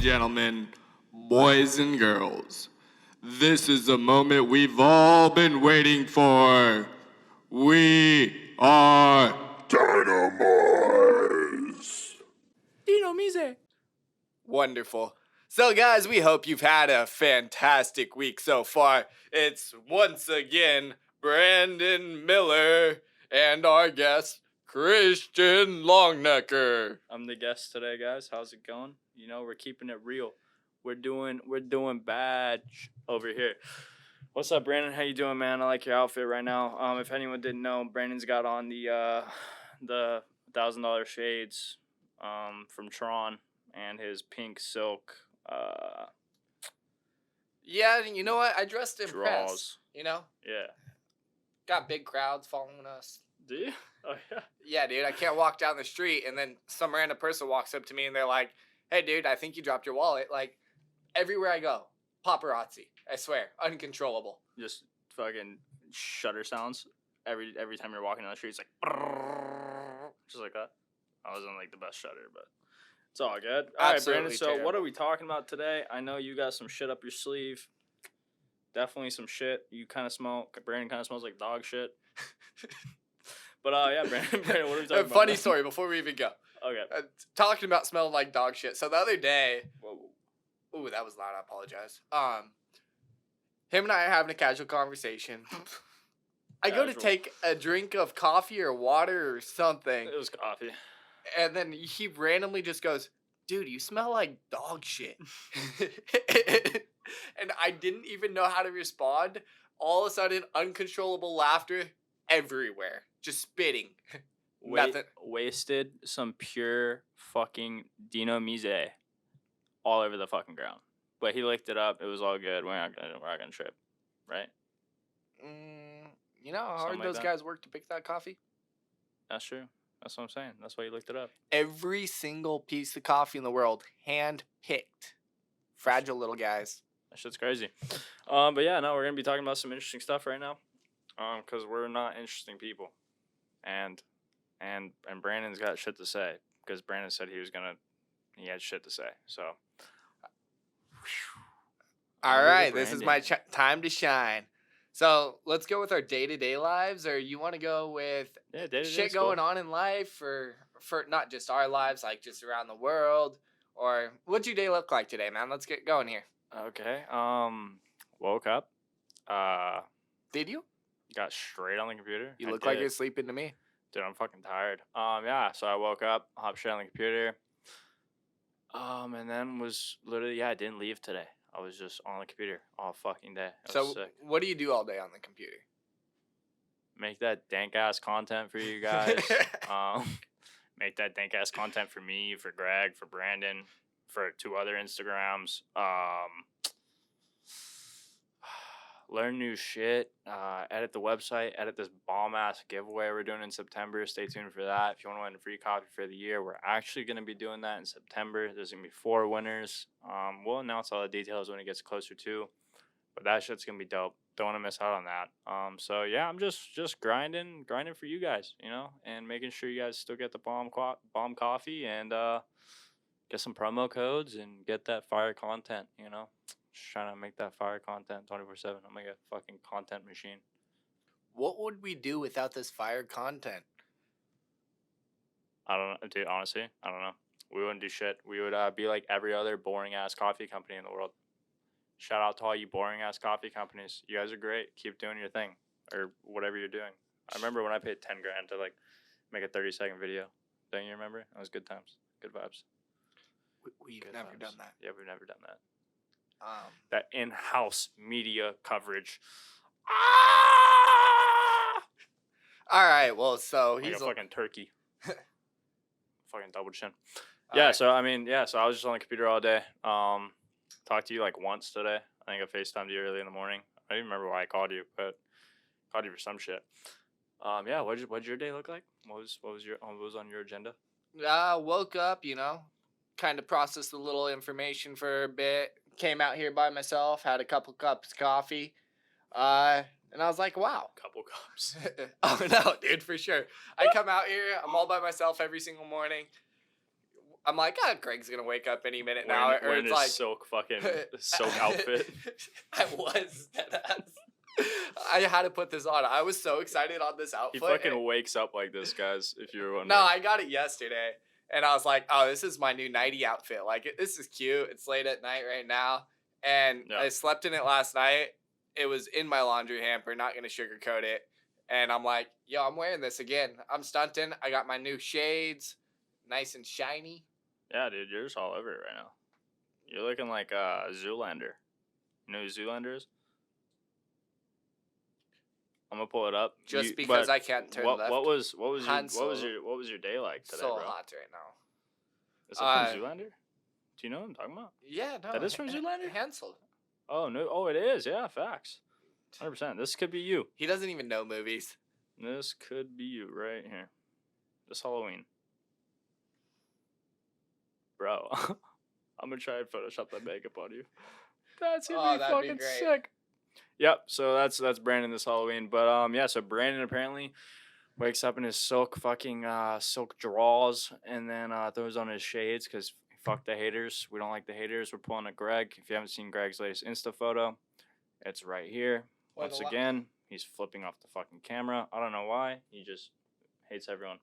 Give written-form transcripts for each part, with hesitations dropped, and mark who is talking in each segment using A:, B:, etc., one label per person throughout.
A: gentlemen, boys and girls, this is the moment we've all been waiting for. We are Dynamize.
B: Dynamize. Wonderful. So, guys, we hope you've had a fantastic week so far. It's once again Brandon Miller and our guest, Christian Longnecker.
C: I'm the guest today, guys. How's it going? You know, we're keeping it real. We're doing bad over here. What's up, Brandon? How you doing, man? I like your outfit right now. If anyone didn't know, Brandon's got on the $1,000 shades from Tron and his pink silk
B: Yeah, you know what? I dressed to impress.
C: draws.
B: You know?
C: Yeah.
B: Got big crowds following us.
C: Do you? Oh, yeah.
B: Yeah, dude, I can't walk down the street and then some random person walks up to me and they're like, hey, dude, I think you dropped your wallet. Like, everywhere I go, paparazzi. I swear, uncontrollable.
C: Just fucking shutter sounds every time you're walking down the street. It's like, just like that. I wasn't like the best shutter, but it's all good. All right, Brandon. So what are we talking about today? I know you got some shit up your sleeve. Definitely some shit. You kind of smell. Brandon kind of smells like dog shit. But yeah, Brandon, what are we talking about?
B: Funny story before we even go.
C: Okay.
B: Talking about smelling like dog shit. So the other day, ooh, that was loud. I apologize. Him and I are having a casual conversation. I go to take a drink of coffee or water or something.
C: It was coffee.
B: And then he randomly just goes, dude, you smell like dog shit. And I didn't even know how to respond. All of a sudden, uncontrollable laughter everywhere. Just spitting. Nothing.
C: Wasted some pure fucking Dynamize all over the fucking ground. But he licked it up. It was all good. We're not gonna trip, right?
B: You know how hard
C: Something like
B: those
C: that.
B: guys work to pick that coffee?
C: That's true. That's what I'm saying. That's why you licked it up.
B: Every single piece of coffee in the world, hand-picked. Fragile little guys.
C: That shit's crazy. But yeah, no, we're gonna be talking about some interesting stuff right now. Because we're not interesting people, and Brandon's got shit to say because Brandon said he had shit to say. So.
B: All right, this is my time to shine. So let's go with our day-to-day lives, or you want to go with shit going on in life, or for not just our lives, like just around the world, or what'd your day look like today, man? Let's get going here.
C: Okay. Woke up.
B: Did you?
C: Got straight on the computer.
B: You look like you're sleeping to me.
C: Dude, I'm fucking tired. Yeah. So I woke up, hopped straight on the computer. And then was literally I didn't leave today. I was just on the computer all fucking day. I was sick.
B: What do you do all day on the computer?
C: Make that dank ass content for you guys. Make that dank ass content for me, for Greg, for Brandon, for 2 other Instagrams. Learn new shit. Edit the website. Edit this bomb ass giveaway we're doing in September. Stay tuned for that. If you want to win a free copy for the year, we're actually going to be doing that in September. There's going to be 4 winners. We'll announce all the details when it gets closer to. But that shit's going to be dope. Don't want to miss out on that. So yeah, I'm just grinding for you guys, you know, and making sure you guys still get the bomb coffee and get some promo codes and get that fire content, you know. Just trying to make that fire content 24/7. I'm like a fucking content machine.
B: What would we do without this fire content?
C: I don't know, dude. Honestly, I don't know. We wouldn't do shit. We would be like every other boring ass coffee company in the world. Shout out to all you boring ass coffee companies. You guys are great. Keep doing your thing or whatever you're doing. I remember when I paid $10,000 to like make a 30-second video. Don't you remember? That was good times, good vibes.
B: We've never done that.
C: Yeah, we've never done that. That in-house media coverage.
B: All right, well, so
C: Like
B: he's
C: a fucking turkey. Fucking double chin. Yeah, right. So I was just on the computer all day. Talked to you like once today. I think I FaceTimed you early in the morning. I don't even remember why I called you, but I called you for some shit. Yeah, what'd your day look like? What was on your agenda?
B: Woke up, you know, kind of processed a little information for a bit. Came out here by myself, had a couple cups of coffee, and I was like, wow.
C: Couple cups.
B: Oh, no, dude, for sure. I come out here, I'm all by myself every single morning. I'm like, Greg's gonna wake up any minute now. Or
C: Wearing
B: it's
C: his
B: like
C: silk outfit.
B: I was. I had to put this on. I was so excited on this outfit.
C: He fucking wakes up like this, guys. If you were wondering.
B: No, I got it yesterday, and I was like, oh, this is my new nighty outfit. Like, this is cute. It's late at night right now, and I slept in it last night. It was in my laundry hamper. Not gonna sugarcoat it. And I'm like, yo, I'm wearing this again. I'm stunting. I got my new shades, nice and shiny.
C: Yeah, dude, you're just all over it right now. You're looking like a Zoolander. You know who Zoolander is? I'm gonna pull it up.
B: Just because I can't turn left.
C: What was your day like today,
B: so
C: bro?
B: Hot right now.
C: Is that from Zoolander? Do you know what I'm talking about?
B: Yeah, no.
C: That is from Zoolander?
B: Hansel.
C: Oh no! Oh, it is. Yeah, facts. 100%. This could be you.
B: He doesn't even know movies.
C: This could be you right here. This Halloween. Bro, I'm gonna try and Photoshop that makeup on you. That's gonna be fucking sick. Yep, so that's Brandon this Halloween. But yeah, so Brandon apparently wakes up in his silk drawers and then throws on his shades because fuck the haters. We don't like the haters. We're pulling a Greg. If you haven't seen Greg's latest Insta photo, it's right here. Once again, he's flipping off the fucking camera. I don't know why. He just hates everyone.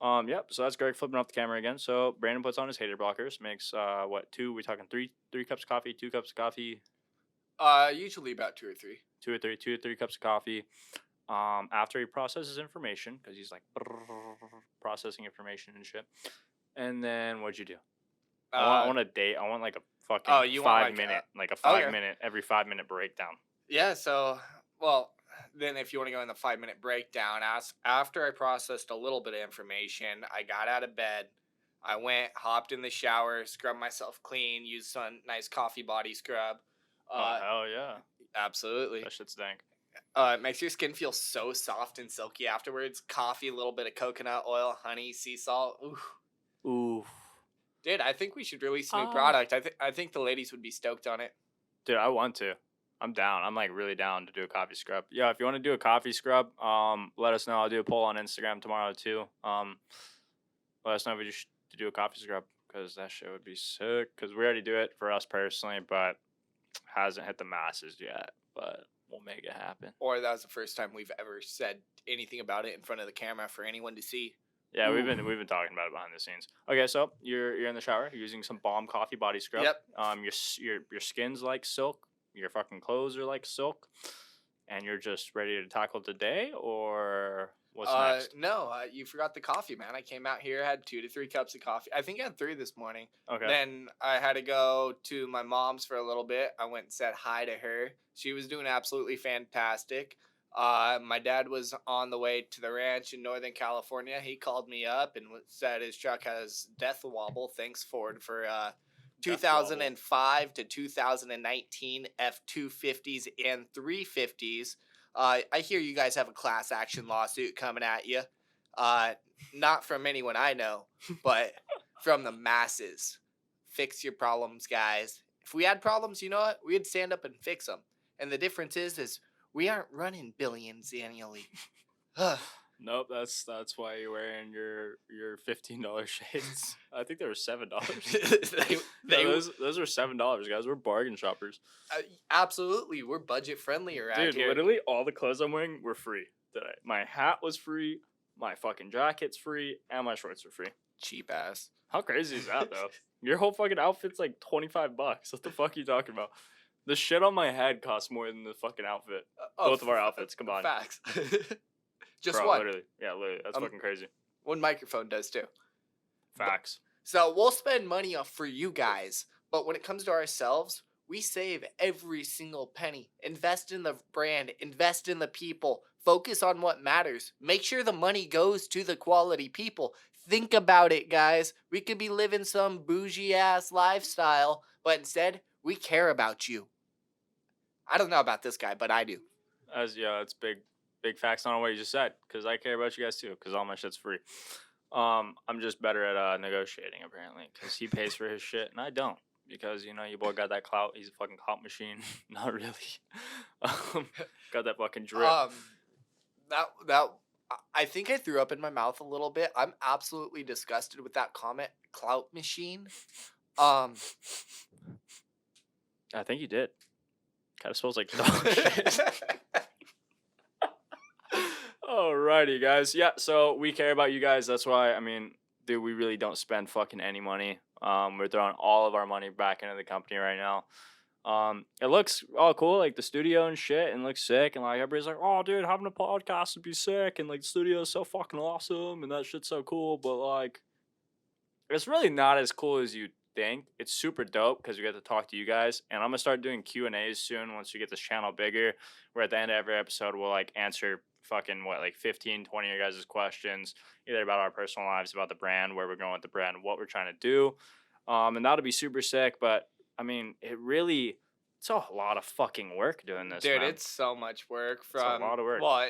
C: Yep, so that's Greg flipping off the camera again. So Brandon puts on his hater blockers, makes we talking three cups of coffee, 2 cups of coffee?
B: Usually about 2 or 3.
C: 2 or 3 cups of coffee. After he processes information, because he's like processing information and shit. And then what'd you do? I want a date. I want like a fucking 5 minute, every 5 minute breakdown.
B: Yeah. So, then if you want to go in the 5 minute breakdown, after I processed a little bit of information, I got out of bed. I went, hopped in the shower, scrubbed myself clean, used some nice coffee body scrub.
C: Hell yeah.
B: Absolutely.
C: That shit's dank.
B: It makes your skin feel so soft and silky afterwards. Coffee, a little bit of coconut oil, honey, sea salt.
C: Ooh.
B: Dude, I think we should release a new product. I think the ladies would be stoked on it.
C: Dude, I want to. I'm down. I'm like really down to do a coffee scrub. Yeah, if you want to do a coffee scrub, let us know. I'll do a poll on Instagram tomorrow too. Let us know if we should do a coffee scrub because that shit would be sick. Because we already do it for us personally, but hasn't hit the masses yet. But we'll make it happen.
B: Or that was the first time we've ever said anything about it in front of the camera for anyone to see.
C: Yeah, we've been talking about it behind the scenes. Okay, so you're in the shower. You're using some Balm Coffee body scrub.
B: Yep.
C: Your skin's like silk. Your fucking clothes are like silk, and you're just ready to tackle today, or what's next?
B: No, you forgot the coffee, man. I came out here, had 2 to 3 cups of coffee. I think I had 3 this morning.
C: Okay.
B: Then I had to go to my mom's for a little bit. I went and said hi to her. She was doing absolutely fantastic. My dad was on the way to the ranch in Northern California. He called me up and said his truck has death wobble. Thanks, Ford, for 2005 to 2019 F-250s and 350s. I hear you guys have a class action lawsuit coming at you. Not from anyone I know, but from the masses. Fix your problems, guys. If we had problems, you know what? We'd stand up and fix them. And the difference is we aren't running billions annually.
C: Nope, that's why you're wearing your $15 shades. I think they were $7. Those are $7, guys. We're bargain shoppers.
B: Absolutely, we're budget friendly around here.
C: Dude, literally all the clothes I'm wearing were free today. My hat was free, my fucking jacket's free, and my shorts are free.
B: Cheap ass.
C: How crazy is that though? Your whole fucking outfit's like $25. What the fuck are you talking about? The shit on my head costs more than the fucking outfit. Both of our outfits combined.
B: Facts. Just
C: Bro,
B: one.
C: Literally. Yeah, literally. That's fucking crazy.
B: One microphone does too.
C: Facts.
B: So we'll spend money for you guys, but when it comes to ourselves, we save every single penny. Invest in the brand. Invest in the people. Focus on what matters. Make sure the money goes to the quality people. Think about it, guys. We could be living some bougie-ass lifestyle, but instead, we care about you. I don't know about this guy, but I do.
C: It's big facts on what you just said, because I care about you guys too, because all my shit's free. I'm just better at negotiating, apparently, because he pays for his shit, and I don't. Because, your boy got that clout. He's a fucking clout machine. Not really. Got that fucking drip.
B: That I think I threw up in my mouth a little bit. I'm absolutely disgusted with that comment, clout machine.
C: I think you did. Kind of smells like dog shit. Alrighty, guys. Yeah, so we care about you guys. That's why, I mean, dude, we really don't spend fucking any money. We're throwing all of our money back into the company right now. It looks all cool, like the studio and shit, and looks sick. And like everybody's like, "Oh, dude, having a podcast would be sick." And like the studio is so fucking awesome, and that shit's so cool. But like, it's really not as cool as you think. It's super dope because we get to talk to you guys, and I'm gonna start doing Q&As soon once we get this channel bigger, where at the end of every episode we'll like answer fucking what, like 15, 20 of your guys' questions, either about our personal lives, about the brand, where we're going with the brand, what we're trying to do. And that'll be super sick. But I mean, it's a lot of fucking work doing this,
B: dude.
C: man.
B: It's so much work.
C: It's a lot of work.
B: Well,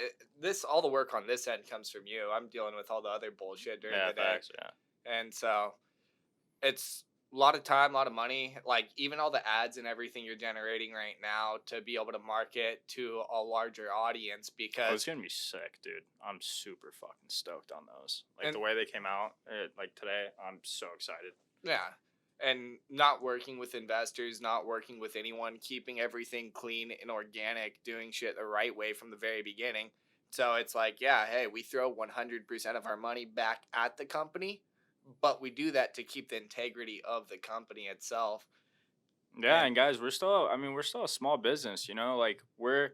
B: all the work on this end comes from you. I'm dealing with all the other bullshit during the day.
C: Facts, yeah.
B: And so it's a lot of time, a lot of money. Like even all the ads and everything you're generating right now to be able to market to a larger audience, because
C: it's gonna be sick, dude. I'm super fucking stoked on those. Like the way they came out, like today, I'm so excited.
B: Yeah. And not working with investors, not working with anyone, keeping everything clean and organic, doing shit the right way from the very beginning. So it's like, yeah, hey, we throw 100% of our money back at the company, but we do that to keep the integrity of the company itself.
C: Yeah, and guys, we're still a small business, you know? Like one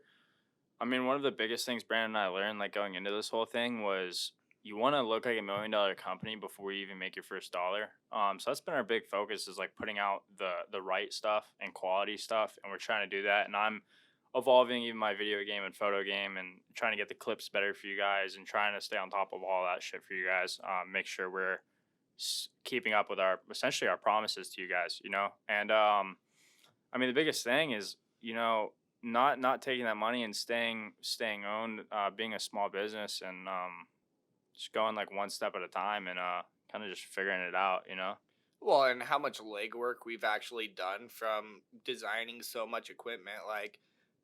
C: of the biggest things Brandon and I learned, like going into this whole thing, was you want to look like $1 million company before you even make your first dollar. So that's been our big focus, is like putting out the right stuff and quality stuff, and we're trying to do that. And I'm evolving even my video game and photo game, and trying to get the clips better for you guys, and trying to stay on top of all that shit for you guys. Make sure we're keeping up with essentially our promises to you guys, you know. And the biggest thing is, you know, not taking that money and staying owned, being a small business, and just going like one step at a time, and kind of just figuring it out, you know?
B: Well, and how much legwork we've actually done from designing so much equipment. Like,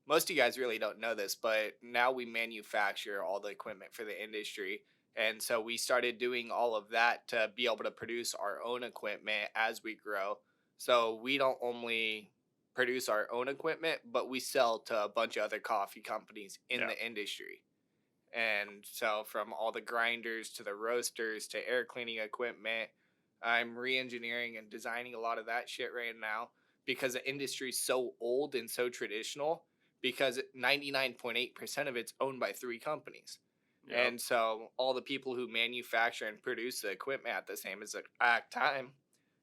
B: most of you guys really don't know this, but now we manufacture all the equipment for the industry. And so we started doing all of that to be able to produce our own equipment as we grow. So we don't only produce our own equipment, but we sell to a bunch of other coffee companies in the industry. And so from all the grinders to the roasters to air cleaning equipment, I'm re-engineering and designing a lot of that shit right now, because the industry's so old and so traditional, because 99.8% of it's owned by 3 companies. Yep. And so all the people who manufacture and produce the equipment at the same exact time,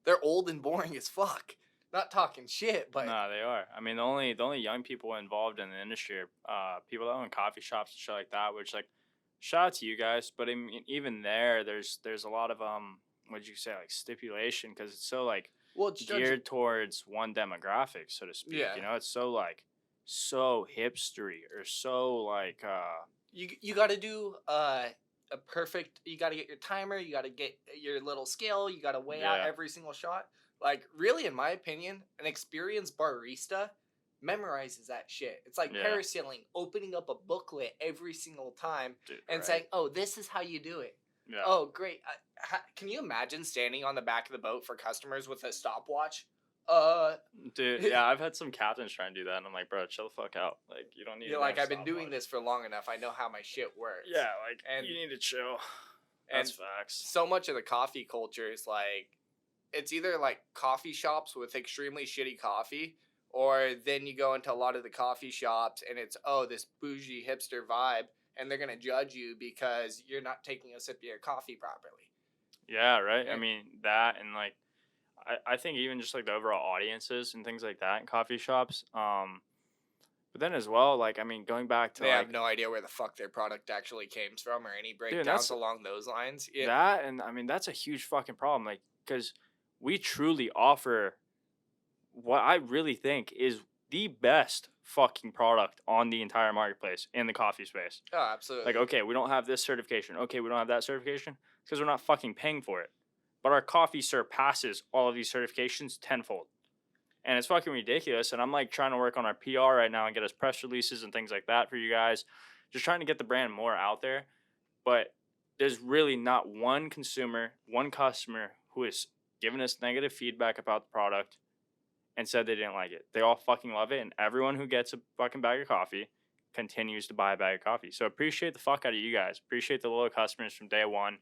B: they're old and boring as fuck. Not talking shit, but
C: no, they are. I mean, the only young people involved in the industry are people that own coffee shops and shit like that. Which, like, shout out to you guys, but I mean, even there's a lot of what'd you say, like, stipulation, because it's so like geared towards one demographic, so to speak. Yeah. You know, it's so hipstery, or so like
B: you got to do a perfect. You got to get your timer. You got to get your little scale. You got to weigh out every single shot. Like, really, in my opinion, an experienced barista memorizes that shit. It's like parasailing, opening up a booklet every single time and saying, "Oh, this is how you do it." Yeah. Oh, great. Can you imagine standing on the back of the boat for customers with a stopwatch?
C: Dude, yeah, I've had some captains try and do that, and I'm like, bro, chill the fuck out. Like, you don't need.
B: You're like, I've been doing this for long enough. I know how my shit works.
C: Yeah, like, and you need to chill. That's facts.
B: So much of the coffee culture is like, it's either like coffee shops with extremely shitty coffee, or then you go into a lot of the coffee shops and it's, oh, this bougie hipster vibe, and they're gonna judge you because you're not taking a sip of your coffee properly.
C: Yeah, right. I mean, that, and like, I think even just like the overall audiences and things like that in coffee shops. But then as well, like, I mean, going back to
B: they have no idea where the fuck their product actually came from, or any breakdowns along those lines.
C: Yeah. That, and I mean, that's a huge fucking problem. Like, because we truly offer what I really think is the best fucking product on the entire marketplace in the coffee space.
B: Oh, absolutely.
C: Like, okay, we don't have this certification. Okay, we don't have that certification, because we're not fucking paying for it. But our coffee surpasses all of these certifications tenfold. And it's fucking ridiculous. And I'm like trying to work on our PR right now and get us press releases and things like that for you guys. Just trying to get the brand more out there. but there's really not one customer who has given us negative feedback about the product and said they didn't like it. They all fucking love it, and everyone who gets a fucking bag of coffee continues to buy a bag of coffee. So appreciate the fuck out of you guys. Appreciate the loyal customers from day one.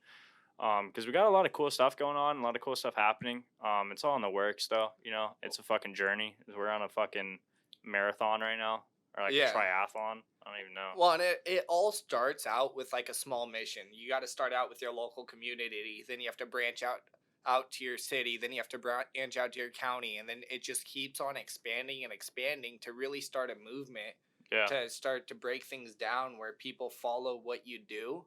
C: Because we got a lot of cool stuff going on, a lot of cool stuff happening. It's all in the works, though. You know, it's a fucking journey. We're on a fucking marathon right now, or like a triathlon. I don't even know.
B: Well, and it all starts out with like a small mission. You got to start out with your local community. Then you have to branch out to your city. Then you have to branch out to your county. And then it just keeps on expanding and expanding to really start a movement. Yeah. To start to break things down where people follow what you do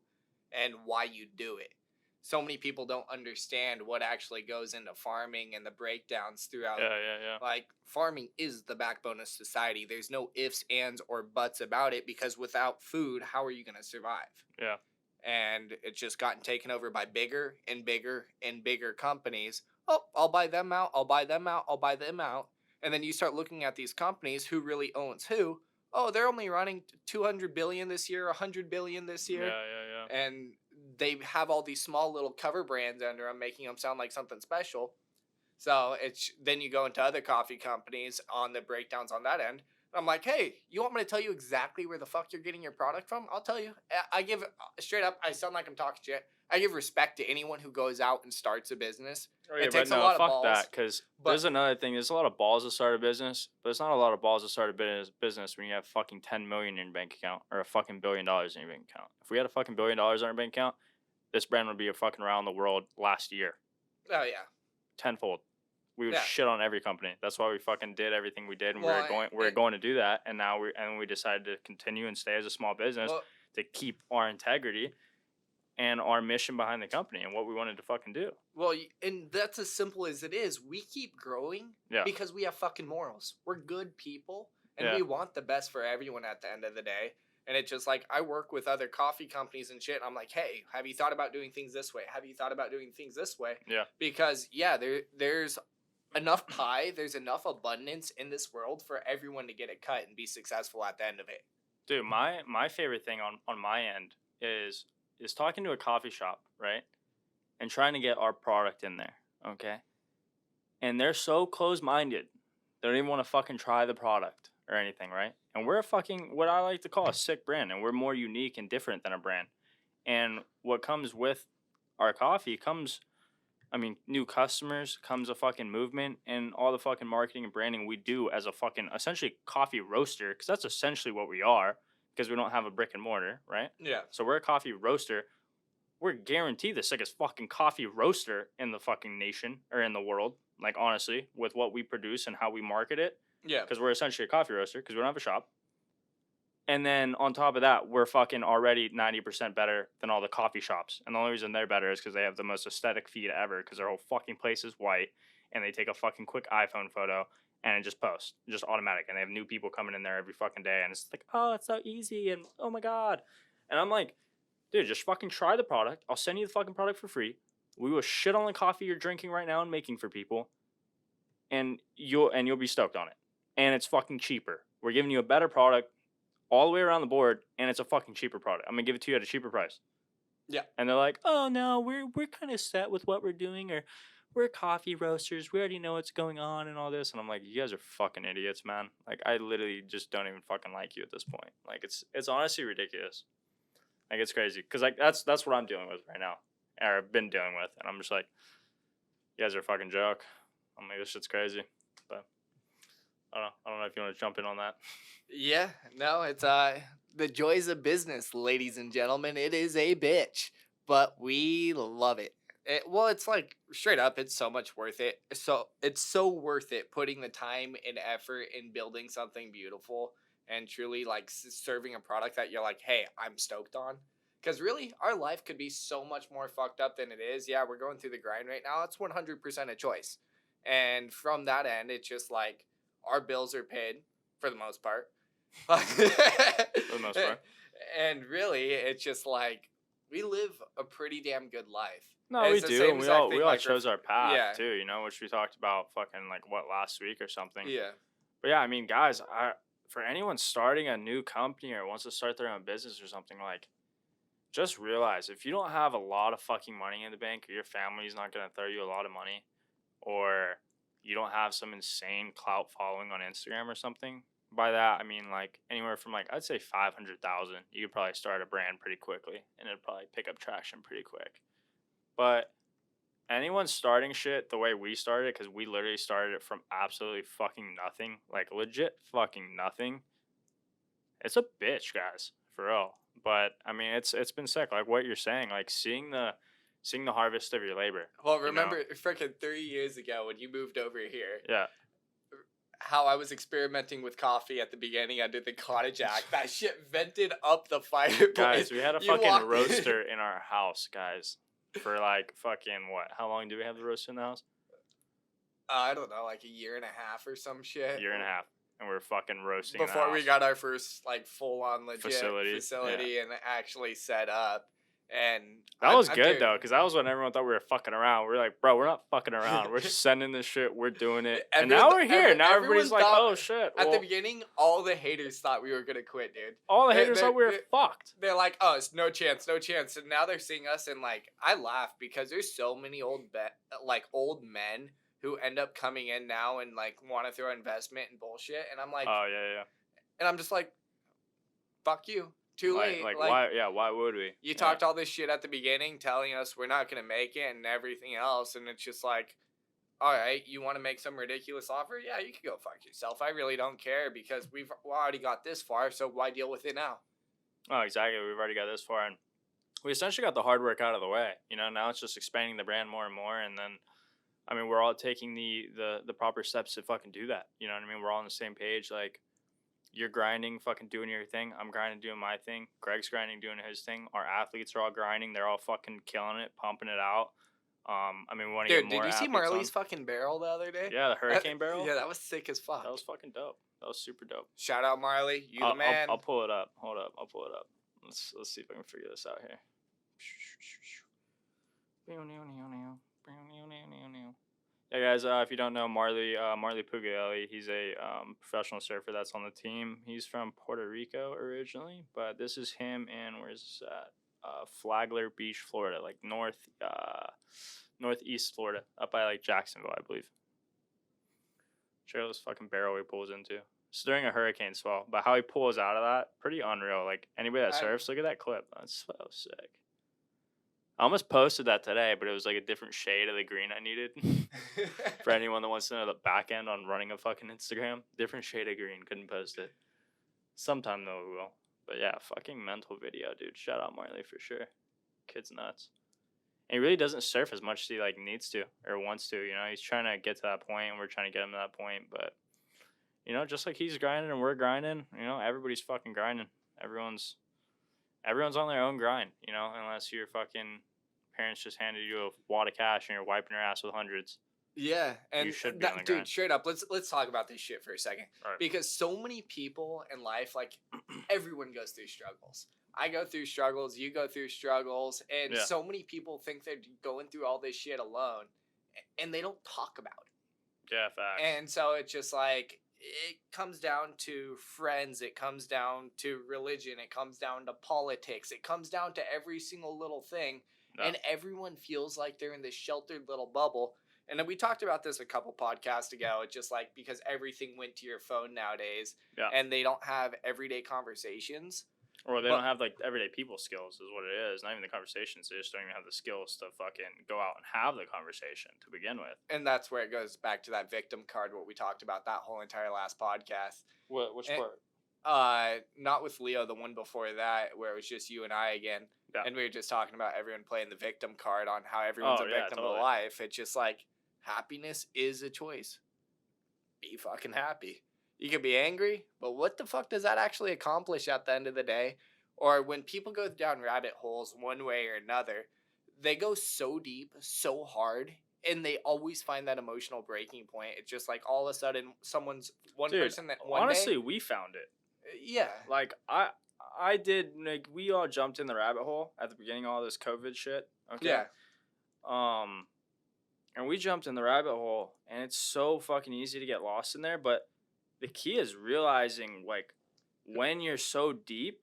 B: and why you do it. So many people don't understand what actually goes into farming and the breakdowns throughout. Yeah. Like, farming is the backbone of society. There's no ifs, ands, or buts about it, because without food, how are you going to survive? Yeah. And it's just gotten taken over by bigger and bigger and bigger companies. Oh, I'll buy them out. I'll buy them out. I'll buy them out. And then you start looking at these companies, who really owns who. Oh, they're only running 200 billion this year, 100 billion this year. Yeah. And they have all these small little cover brands under them, making them sound like something special. So then you go into other coffee companies on the breakdowns on that end. And I'm like, hey, you want me to tell you exactly where the fuck you're getting your product from? I'll tell you. I give, straight up, I sound like I'm talking shit. I give respect to anyone who goes out and starts a business.
C: Oh, yeah, it takes a lot of balls. Fuck that, because there's another thing. There's a lot of balls to start a business, but it's not a lot of balls to start a business when you have fucking 10 million in your bank account or a fucking $1 billion in your bank account. If we had a fucking $1 billion in our bank account, this brand would be fucking around the world last year.
B: Oh, yeah.
C: Tenfold. We would shit on every company. That's why we fucking did everything we did, and we're going to do that. And now we decided to continue and stay as a small business to keep our integrity and our mission behind the company and what we wanted to fucking do.
B: Well, and that's as simple as it is. We keep growing because we have fucking morals. We're good people, and we want the best for everyone at the end of the day. And it's just like, I work with other coffee companies and shit. And I'm like, hey, have you thought about doing things this way? Have you thought about doing things this way? Yeah. Because, there's enough pie, there's enough abundance in this world for everyone to get it cut and be successful at the end of it.
C: Dude, my favorite thing on my end is talking to a coffee shop, right? And trying to get our product in there, okay? And they're so close-minded. They don't even want to fucking try the product or anything, right? And we're a fucking, what I like to call a sick brand, and we're more unique and different than a brand. And what comes with our coffee comes, new customers, comes a fucking movement, and all the fucking marketing and branding we do as a fucking, essentially, coffee roaster, because that's essentially what we are, because we don't have a brick and mortar, right? Yeah. So we're a coffee roaster. We're guaranteed the sickest fucking coffee roaster in the fucking nation, or in the world, like, honestly, with what we produce and how we market it. Yeah. Because we're essentially a coffee roaster, because we don't have a shop. And then on top of that, we're fucking already 90% better than all the coffee shops. And the only reason they're better is because they have the most aesthetic feed ever, because their whole fucking place is white, and they take a fucking quick iPhone photo, and it just posts, just automatic. And they have new people coming in there every fucking day, and it's like, oh, it's so easy, and oh my God. And I'm like, dude, just fucking try the product. I'll send you the fucking product for free. We will shit on the coffee you're drinking right now and making for people, and you'll be stoked on it. And it's fucking cheaper. We're giving you a better product all the way around the board, and it's a fucking cheaper product. I'm gonna give it to you at a cheaper price. Yeah. And they're like, oh no, we're kind of set with what we're doing, or we're coffee roasters. We already know what's going on and all this. And I'm like, you guys are fucking idiots, man. Like, I literally just don't even fucking like you at this point. Like, it's honestly ridiculous. Like, it's crazy, because like that's what I'm dealing with right now, or I've been dealing with, and I'm just like, you guys are a fucking joke. I'm like, this shit's crazy. But I don't know if you want to jump in on that.
B: Yeah, no, it's the joys of business, ladies and gentlemen. It is a bitch, but we love it. It's like, straight up, it's so much worth it. So it's so worth it putting the time and effort in building something beautiful and truly like serving a product that you're like, hey, I'm stoked on. Because really, our life could be so much more fucked up than it is. Yeah, we're going through the grind right now. It's 100% a choice. And from that end, it's just like, our bills are paid for the most part. For the most part. And really, it's just like, we live a pretty damn good life.
C: No, we do. And we all chose our path too, you know, which we talked about fucking like last week or something. Yeah. But yeah, I mean, guys, for anyone starting a new company or wants to start their own business or something, like, just realize if you don't have a lot of fucking money in the bank, or your family's not going to throw you a lot of money, or you don't have some insane clout following on Instagram or something. By that, I mean, like, anywhere from, like, I'd say 500,000. You could probably start a brand pretty quickly, and it'd probably pick up traction pretty quick. But anyone starting shit the way we started, because we literally started it from absolutely fucking nothing, like, legit fucking nothing, it's a bitch, guys, for real. But, I mean, it's been sick. Like, what you're saying, like, seeing the harvest of your labor.
B: Well, remember, freaking 3 years ago when you moved over here.
C: Yeah.
B: How I was experimenting with coffee at the beginning under the cottage act. That shit vented up the fireplace.
C: Guys, we had a fucking roaster in our house, guys. For like fucking what? How long do we have the roaster in the house?
B: I don't know, like a year and a half or some shit.
C: Year and a half. And we were fucking roasting
B: before we got our first like full on legit facility
C: yeah.
B: and actually set up. And
C: that was good though, because that was when everyone thought we were fucking around. We were like, bro, we're not fucking around. We're just sending this shit. We're doing it. And now we're here. Now everybody's like, oh shit.
B: At the beginning, all the haters thought we were gonna quit, dude.
C: All the haters thought we were fucked.
B: They're like, oh, it's no chance. And now they're seeing us, and like, I laugh because there's so many old men who end up coming in now and like want to throw investment and bullshit, and I'm like,
C: oh yeah.
B: And I'm just like, fuck you. Too late.
C: Like why? Yeah, why would we?
B: You talked all this shit at the beginning, telling us we're not gonna make it and everything else, and it's just like, all right, you want to make some ridiculous offer? Yeah, you can go fuck yourself. I really don't care because we've already got this far, so why deal with it now?
C: Oh, exactly. We've already got this far, and we essentially got the hard work out of the way. You know, now it's just expanding the brand more and more, and then, I mean, we're all taking the proper steps to fucking do that. You know what I mean? We're all on the same page, like. You're grinding, fucking doing your thing. I'm grinding, doing my thing. Greg's grinding, doing his thing. Our athletes are all grinding. They're all fucking killing it, pumping it out. I mean, we want to get more. Dude,
B: did you see Marley's fucking barrel the other day?
C: Yeah, the hurricane barrel.
B: Yeah, that was sick as fuck.
C: That was fucking dope. That was super dope.
B: Shout out Marley, you the man.
C: I'll pull it up. Hold up, I'll pull it up. Let's see if I can figure this out here. Yeah, guys, if you don't know Marley Puglielli, he's a professional surfer that's on the team. He's from Puerto Rico originally, but this is him in, where's this at? Flagler Beach, Florida, like northeast Florida, up by like Jacksonville, I believe. Check out this fucking barrel he pulls into. It's during a hurricane swell, but how he pulls out of that, pretty unreal. Like, anybody that surfs, look at that clip. That's so sick. I almost posted that today, but it was like a different shade of the green I needed. For anyone that wants to know the back end on running a fucking Instagram, different shade of green. Couldn't post it. Sometime though we will. But yeah, fucking mental video, dude. Shout out Marley for sure. Kid's nuts. And he really doesn't surf as much as he like needs to or wants to. You know, he's trying to get to that point, and we're trying to get him to that point. But you know, just like he's grinding and we're grinding, you know, everybody's fucking grinding. Everyone's on their own grind, you know, unless your fucking parents just handed you a wad of cash and you're wiping your ass with hundreds.
B: Yeah, and
C: you should be on the
B: dude,
C: grind.
B: straight up, let's talk about this shit for a second.
C: Right.
B: Because so many people in life, like everyone goes through struggles. I go through struggles, you go through struggles, and so many people think they're going through all this shit alone, and they don't talk about it.
C: Yeah, facts.
B: And so it's just like, it comes down to friends, it comes down to religion, it comes down to politics, it comes down to every single little thing, and everyone feels like they're in this sheltered little bubble. And then we talked about this a couple podcasts ago. It's just like, because everything went to your phone nowadays, and they don't have everyday conversations.
C: Or they don't have like everyday people skills is what it is. Not even the conversations. They just don't even have the skills to fucking go out and have the conversation to begin with.
B: And that's where it goes back to that victim card, what we talked about that whole entire last podcast.
C: Which part?
B: Not with Leo, the one before that, where it was just you and I again. Yeah. And we were just talking about everyone playing the victim card on how everyone's a victim of life. It's just like, happiness is a choice. Be fucking happy. You can be angry, but what the fuck does that actually accomplish at the end of the day? Or when people go down rabbit holes one way or another, they go so deep, so hard, and they always find that emotional breaking point. It's just like all of a sudden
C: honestly, we found it.
B: Yeah.
C: Like I did, like, we all jumped in the rabbit hole at the beginning of all this COVID shit. Okay.
B: Yeah.
C: And we jumped in the rabbit hole, and it's so fucking easy to get lost in there, but the key is realizing, like, when you're so deep,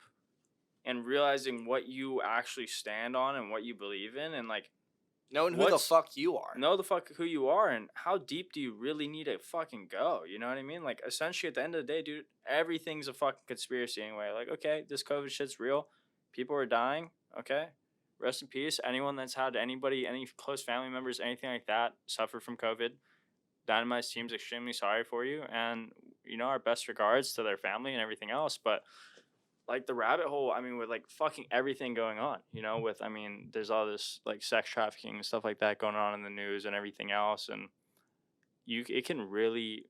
C: and realizing what you actually stand on and what you believe in, and like
B: knowing who the fuck you are.
C: Know the fuck who you are, and how deep do you really need to fucking go? You know what I mean? Like, essentially, at the end of the day, dude, everything's a fucking conspiracy anyway. Like, okay, this COVID shit's real. People are dying. Okay, rest in peace. Anyone that's had anybody, any close family members, anything like that, suffer from COVID. Dynamize team's extremely sorry for you, and our best regards to their family and everything else. But like the rabbit hole, I mean, with like fucking everything going on, with, I mean, there's all this like sex trafficking and stuff like that going on in the news and everything else, and it can really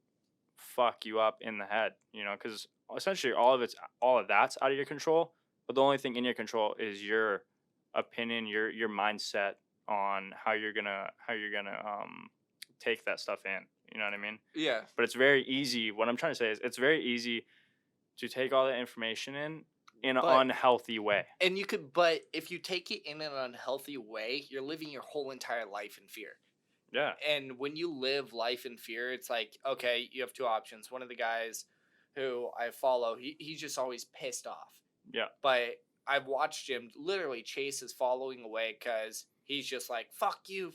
C: fuck you up in the head, because essentially all of that's out of your control, but the only thing in your control is your opinion, your mindset on how you're gonna take that stuff in. You know what I mean?
B: Yeah.
C: But it's very easy. What I'm trying to say is it's very easy to take all that information in an unhealthy way.
B: And but if you take it in an unhealthy way, you're living your whole entire life in fear.
C: Yeah.
B: And when you live life in fear, it's like, okay, you have two options. One of the guys who I follow, he's just always pissed off.
C: Yeah.
B: But I've watched him literally chase his following away because he's just like, fuck you,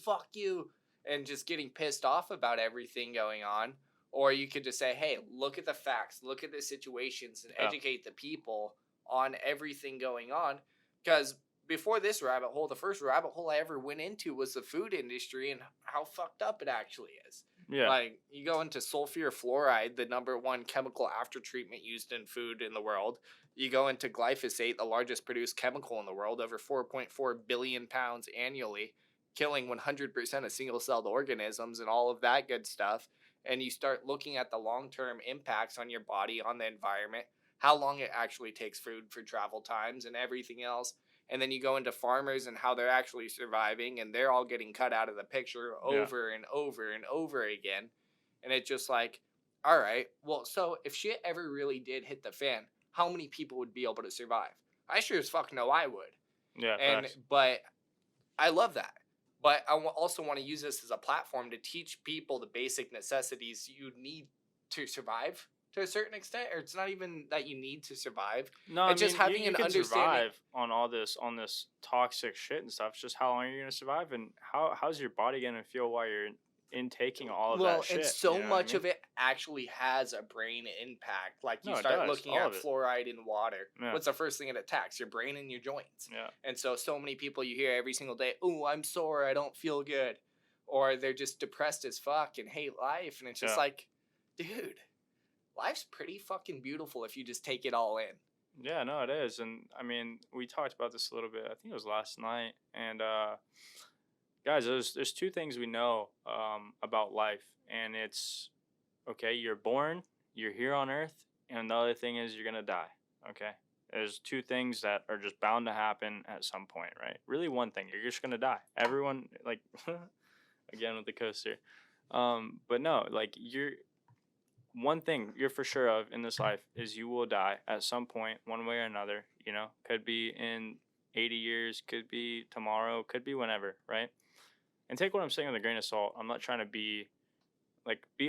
B: and just getting pissed off about everything going on. Or you could just say, hey, look at the facts, look at the situations, and educate the people on everything going on. Because before this rabbit hole, the first rabbit hole I ever went into was the food industry and how fucked up it actually is.
C: Yeah.
B: Like, you go into sulfur fluoride, the number one chemical after treatment used in food in the world. You go into glyphosate, the largest produced chemical in the world, over 4.4 billion pounds annually, killing 100% of single-celled organisms and all of that good stuff. And you start looking at the long-term impacts on your body, on the environment, how long it actually takes food for travel times and everything else. And then you go into farmers and how they're actually surviving, and they're all getting cut out of the picture over and over and over again. And it's just like, all right, well, so if shit ever really did hit the fan, how many people would be able to survive? I sure as fuck know I would.
C: Yeah.
B: But I love that. But I also want to use this as a platform to teach people the basic necessities you need to survive to a certain extent. Or it's not even that you need to survive.
C: No,
B: it's just having
C: you
B: an
C: can
B: understanding.
C: survive on this toxic shit and stuff. It's just how long are you gonna survive, and how's your body gonna feel while you're intaking all of that shit?
B: And so much of it actually has a brain impact. Like you start looking at fluoride in water. Yeah. What's the first thing it attacks? Your brain and your joints.
C: Yeah.
B: And so many people you hear every single day, oh, I'm sore, I don't feel good. Or they're just depressed as fuck and hate life. And it's just like, dude, life's pretty fucking beautiful if you just take it all in.
C: Yeah, no, it is. And I mean, we talked about this a little bit. I think it was last night. And guys, there's two things we know about life, and it's, okay, you're born, you're here on Earth, and the other thing is you're gonna die. Okay, there's two things that are just bound to happen at some point, right? Really, one thing, you're just gonna die. Everyone, like, again with the coaster, but no, like one thing you're for sure of in this life is you will die at some point, one way or another. Could be in 80 years, could be tomorrow, could be whenever, right? And take what I'm saying with a grain of salt. I'm not trying to be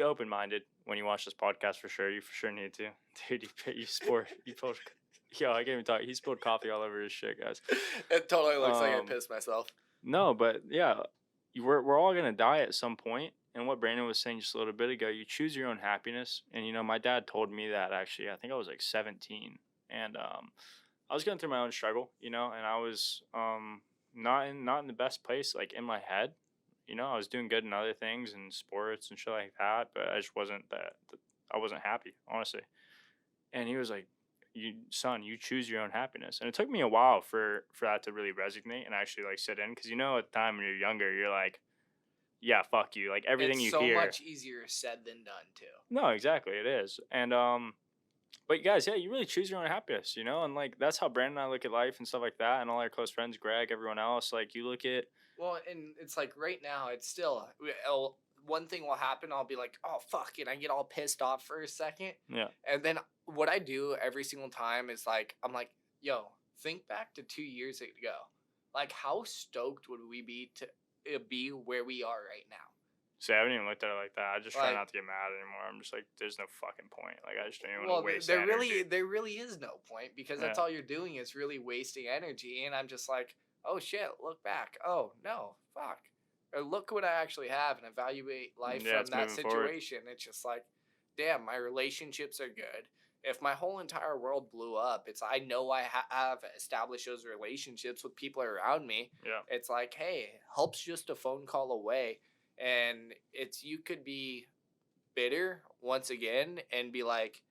C: open-minded when you watch this podcast for sure. You for sure need to. Dude, you spilled, yo, I can't even talk. He spilled coffee all over his shit, guys.
B: It totally looks like I pissed myself.
C: No, but yeah, we're all going to die at some point. And what Brandon was saying just a little bit ago, you choose your own happiness. And, my dad told me that actually. I think I was like 17. And I was going through my own struggle, and I was not in the best place, like in my head. I was doing good in other things and sports and shit like that, but I just wasn't I wasn't happy, honestly. And he was like, you choose your own happiness. And it took me a while for that to really resonate and actually like sit in. Cause at the time when you're younger, you're like, yeah, fuck you. Like everything you hear.
B: It's so much easier said than done too.
C: No, exactly. It is. And, but guys, yeah, you really choose your own happiness, and like, that's how Brandon and I look at life and stuff like that. And all our close friends, Greg, everyone else, like you look at,
B: well, and it's like right now, it's still, one thing will happen. I'll be like, oh, fuck it. I get all pissed off for a second.
C: Yeah.
B: And then what I do every single time is like, I'm like, yo, think back to 2 years ago. Like, how stoked would we be to be where we are right now?
C: See, I haven't even looked at it like that. I just try
B: Like-
C: not to get mad anymore. I'm just like, there's no fucking point. Like, I just don't even want to waste
B: there
C: energy.
B: really is no point because that's
C: Yeah.
B: all you're doing is really wasting energy. And I'm just like, oh shit, look back. Oh no, fuck. Or look what I actually have and evaluate life
C: Yeah,
B: from
C: it's
B: that
C: moving forward.
B: situation. It's just like, damn, my relationships are good. If my whole entire world blew up, I know I have established those relationships with people around me.
C: Yeah.
B: It's like, hey, help's just a phone call away. And you could be bitter once again and be like,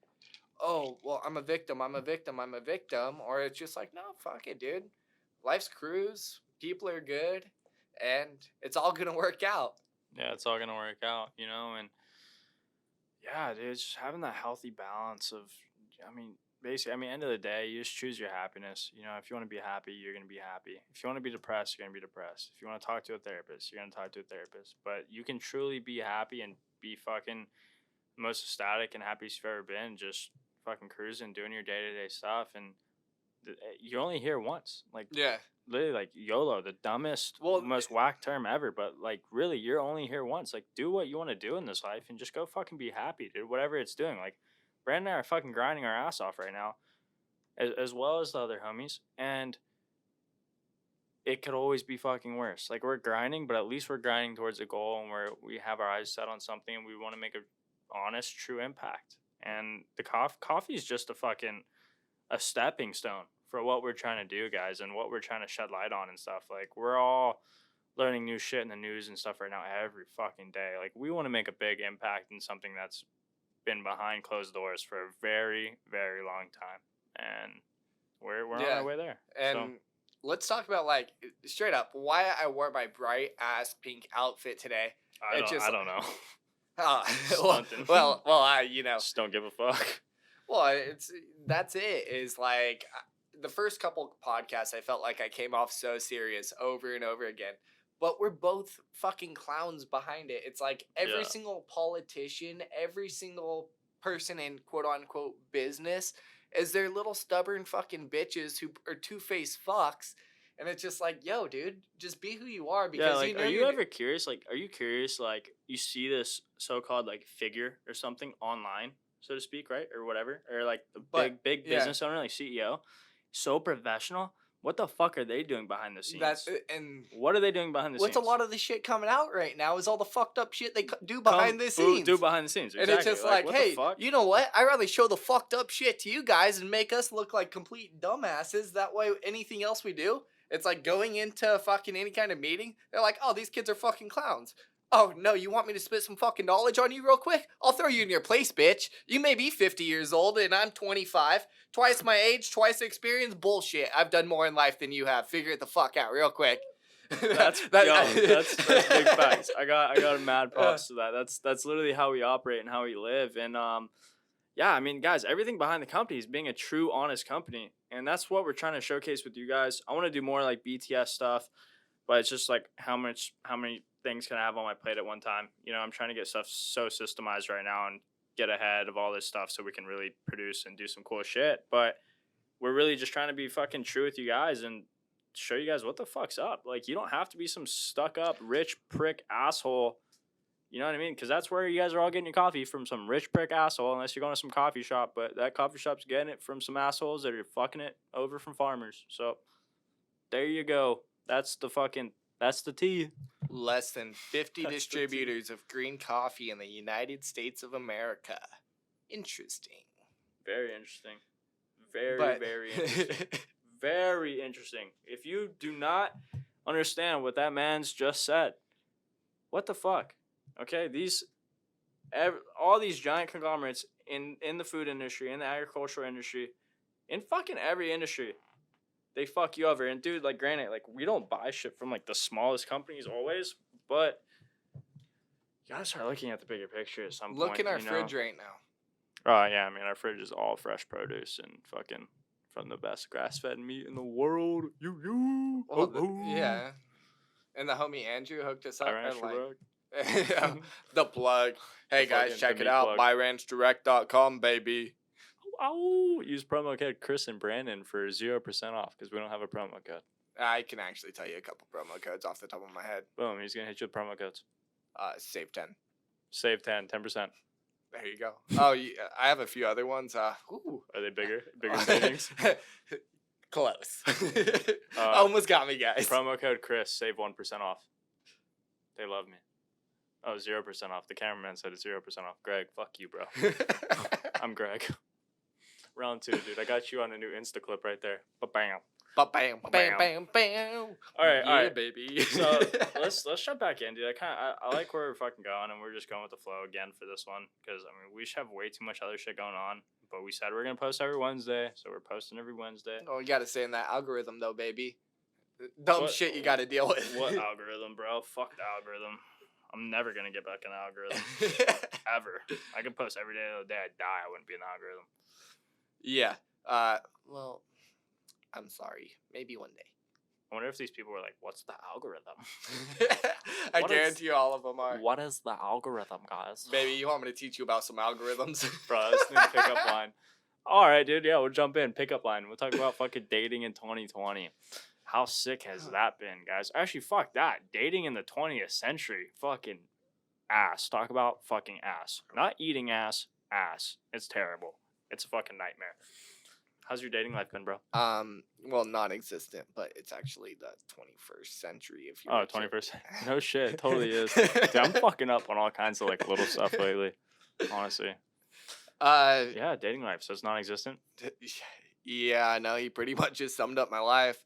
B: oh, well, I'm a victim. Or it's just like, no, fuck it, dude. Life's cruise. People are good. And it's all going to work out.
C: Yeah, it's all going to work out, you know? And yeah, dude, it's just having that healthy balance of, I mean, basically, end of the day, you just choose your happiness. You know, if you want to be happy, you're going to be happy. If you want to be depressed, you're going to be depressed. If you want to talk to a therapist, you're going to talk to a therapist. But you can truly be happy and be fucking most ecstatic and happiest you've ever been, just fucking cruising, doing your day-to-day stuff. And you're only here once. Like,
B: Yeah.
C: literally, like, YOLO, the dumbest, most whack term ever. But, like, really, you're only here once. Like, do what you want to do in this life and just go fucking be happy, dude, whatever it's doing. Like, Brandon and I are fucking grinding our ass off right now, as well as the other homies, and it could always be fucking worse. Like, we're grinding, but at least we're grinding towards a goal, and we have our eyes set on something, and we want to make a honest, true impact. And the coffee is just a stepping stone for what we're trying to do, guys, and what we're trying to shed light on and stuff. Like, we're all learning new shit in the news and stuff right now every fucking day. Like, we want to make a big impact in something that's been behind closed doors for a very, very long time, and we're on our way there.
B: And let's talk about, like, straight up why I wore my bright ass pink outfit today.
C: I don't know.
B: well, I
C: just don't give a fuck.
B: Well, that's it. Is like the first couple podcasts, I felt like I came off so serious over and over again. But we're both fucking clowns behind it. It's like every single politician, every single person in quote-unquote business is their little stubborn fucking bitches who are two-faced fucks. And it's just like, yo, dude, just be who you are. Because
C: like,
B: you know
C: are you ever curious? Like, are you curious, like, you see this so-called, like, figure or something online, so to speak, right? Or whatever. Or, like, the big business owner, like CEO, so professional. What the fuck are they doing behind the scenes? What are they doing behind the scenes?
B: What's a lot of the shit coming out right now is all the fucked up shit they do behind the scenes.
C: Do behind the scenes, exactly.
B: And it's just like hey, you know what? I'd rather show the fucked up shit to you guys and make us look like complete dumbasses. That way, anything else we do, it's like going into fucking any kind of meeting. They're like, oh, these kids are fucking clowns. Oh, no, you want me to spit some fucking knowledge on you real quick? I'll throw you in your place, bitch. You may be 50 years old and I'm 25. Twice my age, twice the experience. Bullshit. I've done more in life than you have. Figure it the fuck out real quick.
C: That's big facts. I got a mad props to that. That's literally how we operate and how we live. And yeah, I mean, guys, everything behind the company is being a true, honest company. And that's what we're trying to showcase with you guys. I want to do more like BTS stuff, but it's just like how many things can I have on my plate at one time? You know, I'm trying to get stuff so systemized right now and get ahead of all this stuff so we can really produce and do some cool shit. But we're really just trying to be fucking true with you guys and show you guys what the fuck's up. Like, you don't have to be some stuck up rich prick asshole. You know what I mean? Because that's where you guys are all getting your coffee, from some rich prick asshole, unless you're going to some coffee shop. But that coffee shop's getting it from some assholes that are fucking it over from farmers. So there you go. That's the tea.
B: Less than 50 distributors of green coffee in the United States of America. Interesting.
C: Very interesting. Very interesting. Very interesting. If you do not understand what that man's just said, what the fuck? Okay, all these giant conglomerates in the food industry, in the agricultural industry, in fucking every industry, they fuck you over. And dude, like, granted, like, we don't buy shit from like the smallest companies always, but you gotta start looking at the bigger picture at some point.
B: Look in our fridge right now.
C: Oh yeah, I mean, our fridge is all fresh produce and fucking from the best grass-fed meat in the world.
B: Yeah. And the homie Andrew hooked us up and
C: like
B: the plug. Hey guys, check it out. MyRanchDirect.com, baby.
C: Oh, use promo code Chris and Brandon for 0% off because we don't have a promo code.
B: I can actually tell you a couple promo codes off the top of my head.
C: Boom, he's gonna hit you with promo codes.
B: Save 10.
C: Save 10%.
B: There you go. Oh, I have a few other ones. Ooh.
C: Are they bigger? Bigger savings?
B: Close. Almost got me, guys.
C: Promo code Chris, save 1% off. They love me. Oh, 0% off. The cameraman said it's 0% off. Greg, fuck you, bro. I'm Greg. Round 2, dude. I got you on a new Insta clip right there. Ba-bam.
B: Ba-bam, bam, bam, bam.
C: All right,
B: yeah, baby.
C: So let's jump back in, dude. I like where we're fucking going, and we're just going with the flow again for this one because I mean we just have way too much other shit going on. But we said we're gonna post every Wednesday, so we're posting every Wednesday.
B: Oh, you gotta stay in that algorithm though, baby. Dumb shit you gotta deal with.
C: What algorithm, bro? Fuck the algorithm. I'm never gonna get back in the algorithm. Ever. I could post every day of the day I die. I wouldn't be in the algorithm.
B: Yeah. Well, I'm sorry. Maybe one day.
C: I wonder if these people were like, "What's the algorithm?"
B: I guarantee all of them are.
C: What is the algorithm, guys?
B: Baby, you want me to teach you about some algorithms?
C: Bro, this new pickup line. All right, dude. Yeah, we'll jump in. Pickup line. We'll talk about fucking dating in 2020. How sick has that been, guys? Actually, fuck that. Dating in the 20th century. Fucking ass. Talk about fucking ass. Not eating ass. Ass. It's terrible. It's a fucking nightmare. How's your dating life been, bro?
B: Well, non-existent, but it's actually the 21st century. If you
C: 21st. No shit, totally is. Dude, I'm fucking up on all kinds of like little stuff lately. Honestly. Yeah, dating life. So it's non-existent.
B: Yeah, no, he pretty much just summed up my life.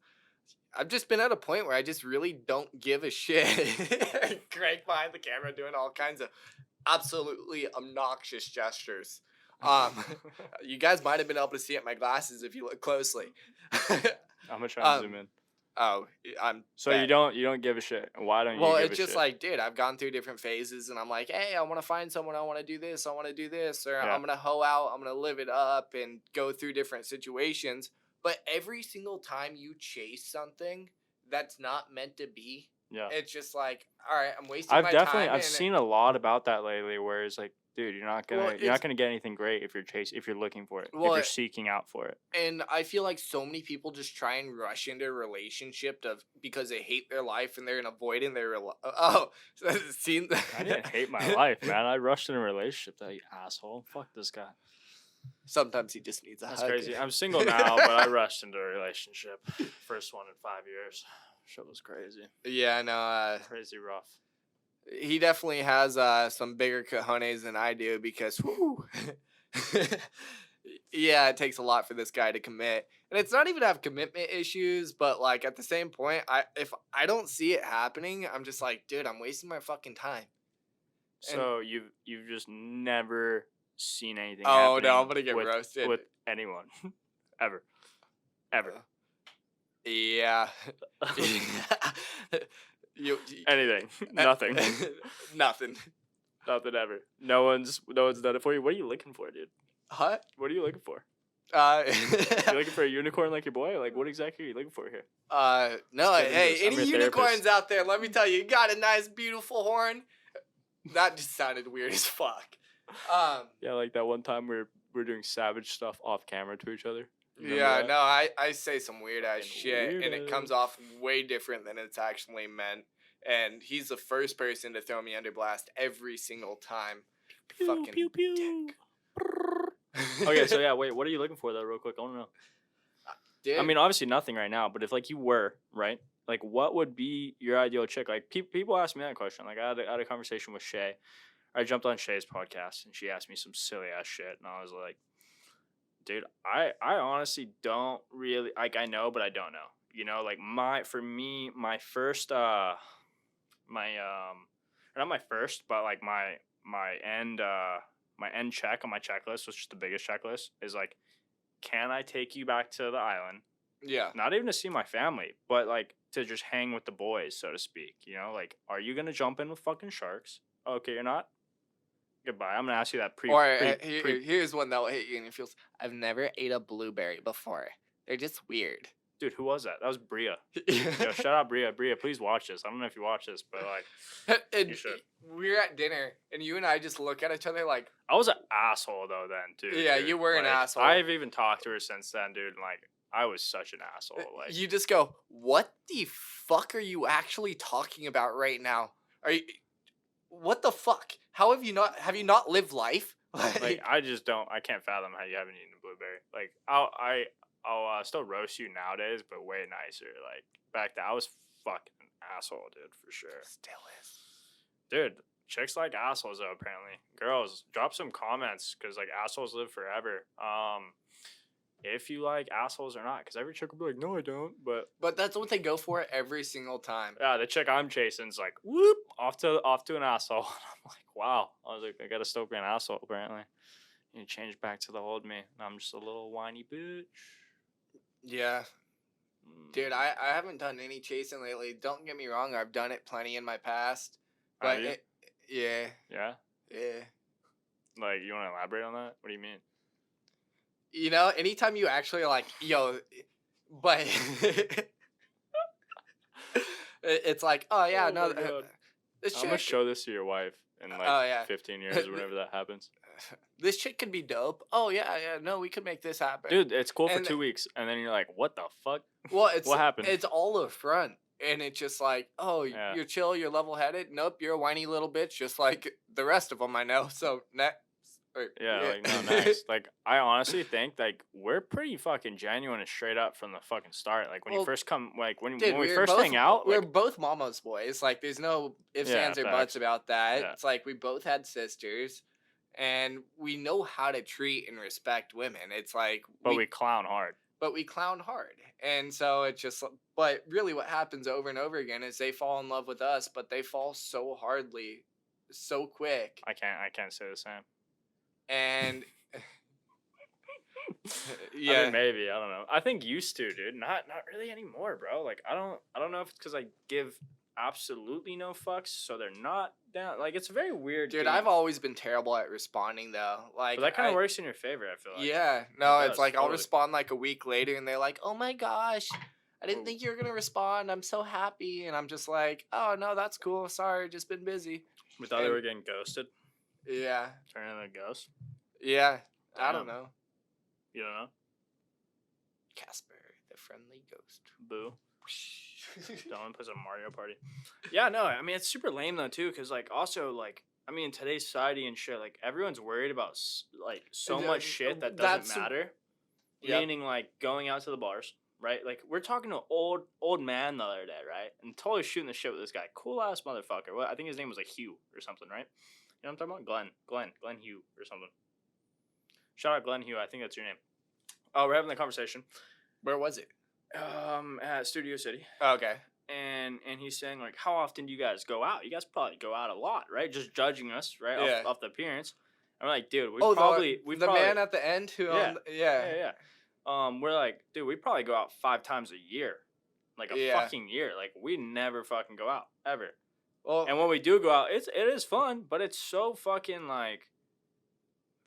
B: I've just been at a point where I just really don't give a shit. Greg behind the camera doing all kinds of absolutely obnoxious gestures. You guys might have been able to see it in my glasses if you look closely.
C: I'm gonna try to zoom in.
B: Oh, I'm.
C: So bad. you don't give a shit. Why don't you?
B: Well,
C: give
B: it's
C: a
B: just
C: shit?
B: like, dude, I've gone through different phases, and I'm like, hey, I want to find someone. I want to do this. I want to do this, or I'm gonna hoe out. I'm gonna live it up and go through different situations. But every single time you chase something that's not meant to be, it's just like, all right, I'm wasting my time.
C: I've seen a lot about that lately, where it's like, dude, you're not gonna get anything great if you're looking for it, if you're seeking out for it.
B: And I feel like so many people just try and rush into a relationship because they hate their life and they're avoiding their I
C: didn't hate my life, man. I rushed in a relationship. That you asshole. Fuck this guy.
B: Sometimes he just needs a hug.
C: That's crazy. I'm single now, but I rushed into a relationship. First one in 5 years. Shit was crazy.
B: Yeah, no.
C: Crazy rough.
B: He definitely has some bigger cojones than I do because, whoo, yeah, it takes a lot for this guy to commit. And it's not even to have commitment issues, but like at the same point, if I don't see it happening, I'm just like, dude, I'm wasting my fucking time.
C: So you've just never seen anything.
B: Oh no, I'm gonna get roasted
C: with anyone, ever.
B: Yeah.
C: Anything. Nothing.
B: Nothing
C: ever. No one's done it for you. What are you looking for, dude?
B: Huh?
C: What are you looking for? You looking for a unicorn like your boy? Like, what exactly are you looking for here?
B: No. Hey, any unicorns out there? Let me tell you, you got a nice, beautiful horn. That just sounded weird as fuck.
C: Yeah, like that one time we're doing savage stuff off camera to each other.
B: Yeah, no, I say some weird ass shit, and it comes off way different than it's actually meant. And he's the first person to throw me under blast every single time.
C: Pew,
B: fucking
C: pew, pew.
B: dick.
C: Okay, so yeah, wait, what are you looking for though, real quick? I want to know.
B: Dude.
C: I mean, obviously nothing right now, but if like you were, right? Like, what would be your ideal chick? Like, people ask me that question. Like, I had a conversation with Shay. I jumped on Shay's podcast, and she asked me some silly ass shit, and I was like, dude, I honestly don't really, like, I know, but I don't know. You know, like, my first, not my first, but like my end check on my checklist, which is the biggest checklist, is like, can I take you back to the island?
B: Yeah.
C: Not even to see my family, but like to just hang with the boys, so to speak. You know, like, are you gonna jump in with fucking sharks? Okay, you're not. Goodbye. I'm gonna ask you that
B: here's one that will hit you in your feels. I've never ate a blueberry before. They're just weird.
C: Dude, who was that? That was Bria. Yo, shout out Bria. Bria, please watch this. I don't know if you watch this, but like, you should.
B: We were at dinner, and you and I just look at each other like.
C: I was an asshole though then, dude.
B: Yeah,
C: dude.
B: you were an asshole.
C: I've even talked to her since then, dude. And like, I was such an asshole. Like,
B: you just go, what the fuck are you actually talking about right now? Are you? what the fuck? How have you not lived life?
C: Like I can't fathom how you haven't eaten a blueberry. Like I'll still roast you nowadays, but way nicer. Like back then, I was fucking asshole, dude, for sure.
B: Still is.
C: Dude, chicks like assholes though. Apparently, girls, drop some comments because like assholes live forever. If you like assholes or not, because every chick will be like, no, I don't.
B: But that's what they go for every single time.
C: Yeah, the chick I'm chasing's like, whoop, off to an asshole. I'm like, wow. I was like, I gotta still be an asshole apparently. You change back to the old me. I'm just a little whiny bitch.
B: Yeah. Dude, I haven't done any chasing lately. Don't get me wrong, I've done it plenty in my past. But yeah.
C: Yeah?
B: Yeah.
C: Like, you want to elaborate on that? What do you mean?
B: You know, anytime you actually like, but it's like, oh yeah,
C: oh
B: no.
C: I'm gonna show this to your wife in like 15 years or whenever that happens.
B: This chick could be dope. Oh yeah, no, we could make this happen.
C: Dude, it's cool for 2 weeks, and then you're like, what the fuck?
B: Well,
C: what happened?
B: It's all a front, and it's just like, oh, you're chill, you're level-headed. Nope, you're a whiny little bitch, just like the rest of them I know. So next.
C: Like no, nice. Like I honestly think like we're pretty fucking genuine and straight up from the fucking start. Like when you first come, like when we first hang out,
B: we're both mama's boys. Like there's no ifs, ands, or buts about that. Yeah. It's like we both had sisters, and we know how to treat and respect women. It's like,
C: but we clown hard.
B: And so it's just, but really, what happens over and over again is they fall in love with us, but they fall so hardly, so quick.
C: I can't say the same.
B: And
C: yeah, I mean, maybe I don't know. I think used to, dude. Not really anymore, bro. Like I don't know if it's because I give absolutely no fucks, so they're not down. Like it's very weird,
B: dude. I've always been terrible at responding though. Like
C: but that kind of works in your favor, I feel like.
B: Yeah, no, it's like totally. I'll respond like a week later, and they're like, "Oh my gosh, I didn't think you were gonna respond. I'm so happy," and I'm just like, "Oh no, that's cool. Sorry, just been busy."
C: We thought they were getting ghosted.
B: Yeah.
C: Turning into a ghost?
B: Yeah. I don't know.
C: You don't know?
B: Casper, the friendly ghost.
C: Boo. Don't put some Mario Party. Yeah, no, I mean, it's super lame, though, too, because, like, also, like, I mean, in today's society and shit, like, everyone's worried about, like, so much shit that doesn't matter. Yep. Meaning, like, going out to the bars, right? Like, we're talking to an old man the other day, right? And totally shooting the shit with this guy. Cool-ass motherfucker. Well, I think his name was, like, Hugh or something, right? You know what I'm talking about? Glenn Hugh or something. Shout out Glenn Hugh. I think that's your name. Oh, we're having the conversation.
B: Where was it?
C: At Studio City.
B: Oh, okay.
C: And he's saying, like, how often do you guys go out? You guys probably go out a lot, right? Just judging us, right? Off the appearance. And we're like, dude,
B: the man at the end who
C: yeah. We're like, dude, we probably go out 5 times a year. Like a fucking year. Like we never fucking go out. Ever. Well, and when we do go out, it is fun, but it's so fucking like